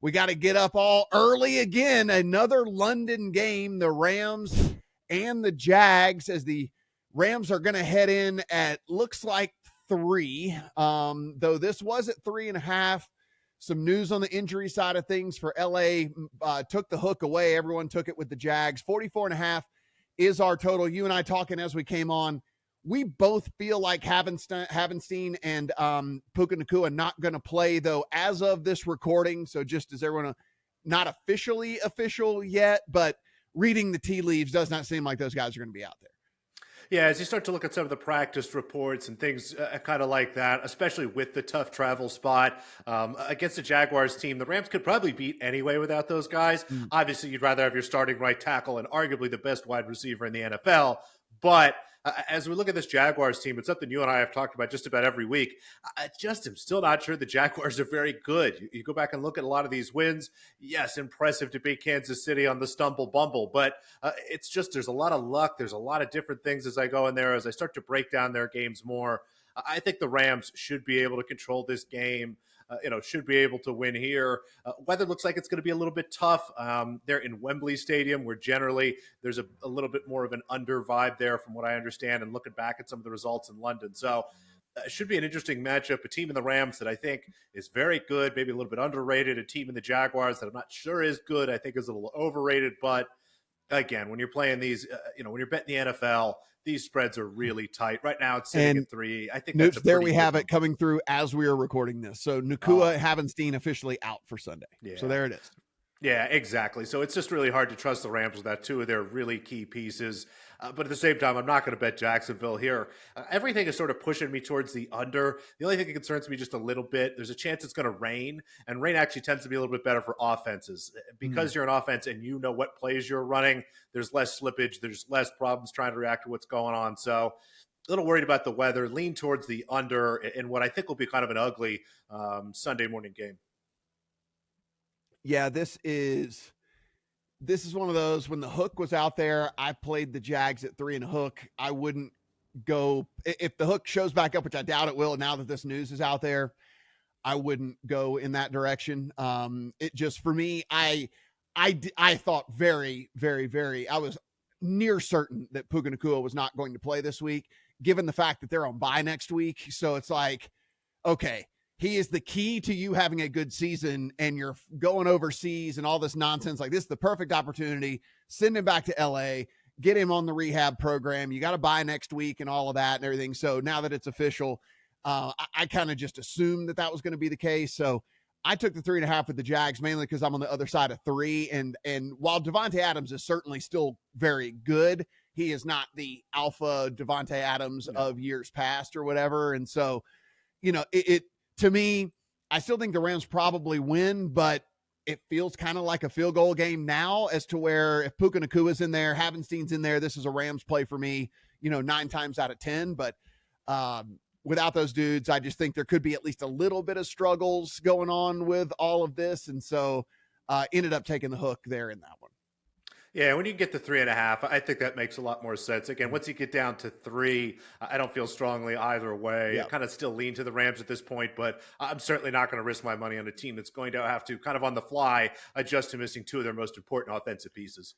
we got to get up all early again. Another London game, the Rams and the Jags, as the Rams are going to head in at looks like 3, though this was at 3.5. Some news on the injury side of things for LA took the hook away. Everyone took it with the Jags. 44.5 is our total. You and I talking as we came on. We both feel like Havenstein and Puka Nacua not going to play, though, as of this recording. So just as everyone, not officially official yet, but reading the tea leaves does not seem like those guys are going to be out there. Yeah, as you start to look at some of the practice reports and things kind of like that, especially with the tough travel spot against the Jaguars team, the Rams could probably beat anyway without those guys. Obviously, you'd rather have your starting right tackle and arguably the best wide receiver in the NFL. But as we look at this Jaguars team, it's something you and I have talked about just about every week. I just am still not sure the Jaguars are very good. You go back and look at a lot of these wins. Yes, impressive to beat Kansas City on the stumble bumble, but it's just there's a lot of luck. There's a lot of different things as I go in there, as I start to break down their games more. I think the Rams should be able to control this game. Should be able to win here. Weather looks like it's going to be a little bit tough. They're in Wembley Stadium, where generally there's a little bit more of an under vibe there, from what I understand, and looking back at some of the results in London. So it should be an interesting matchup. A team in the Rams that I think is very good, maybe a little bit underrated. A team in the Jaguars that I'm not sure is good, I think is a little overrated. But again, when you're playing these, when you're betting the NFL, these spreads are really tight. Right now, it's sitting at 3. I think that's there we have it coming through as we are recording this. So Nacua, Havenstein officially out for Sunday. Yeah. So there it is. Yeah, exactly. So it's just really hard to trust the Rams with that. 2 of their really key pieces. But at the same time, I'm not going to bet Jacksonville here. Everything is sort of pushing me towards the under. The only thing that concerns me just a little bit, there's a chance it's going to rain. And rain actually tends to be a little bit better for offenses. Because you're an offense and you know what plays you're running, there's less slippage. There's less problems trying to react to what's going on. So a little worried about the weather. Lean towards the under in what I think will be kind of an ugly Sunday morning game. Yeah, this is one of those, when the hook was out there, I played the Jags at 3 and a hook. I wouldn't go, if the hook shows back up, which I doubt it will now that this news is out there, I wouldn't go in that direction. It just, for me, I thought very, very, very, I was near certain that Puka Nacua was not going to play this week, given the fact that they're on bye next week. So it's like, okay, he is the key to you having a good season, and you're going overseas and all this nonsense. Like, this is the perfect opportunity. Send him back to LA, get him on the rehab program. You got to buy next week and all of that and everything. So now that it's official, I kind of just assumed that was going to be the case. So I took the 3.5 with the Jags, mainly because I'm on the other side of 3. And while Devontae Adams is certainly still very good, he is not the alpha Devontae Adams of years past or whatever. And so, to me, I still think the Rams probably win, but it feels kind of like a field goal game now, as to where if Puka Nacua's in there, Havenstein's in there, this is a Rams play for me, 9 times out of 10. But without those dudes, I just think there could be at least a little bit of struggles going on with all of this. And so ended up taking the hook there in that one. Yeah, when you get to 3.5, I think that makes a lot more sense. Again, once you get down to 3, I don't feel strongly either way. I kind of still lean to the Rams at this point, but I'm certainly not going to risk my money on a team that's going to have to kind of on the fly adjust to missing 2 of their most important offensive pieces.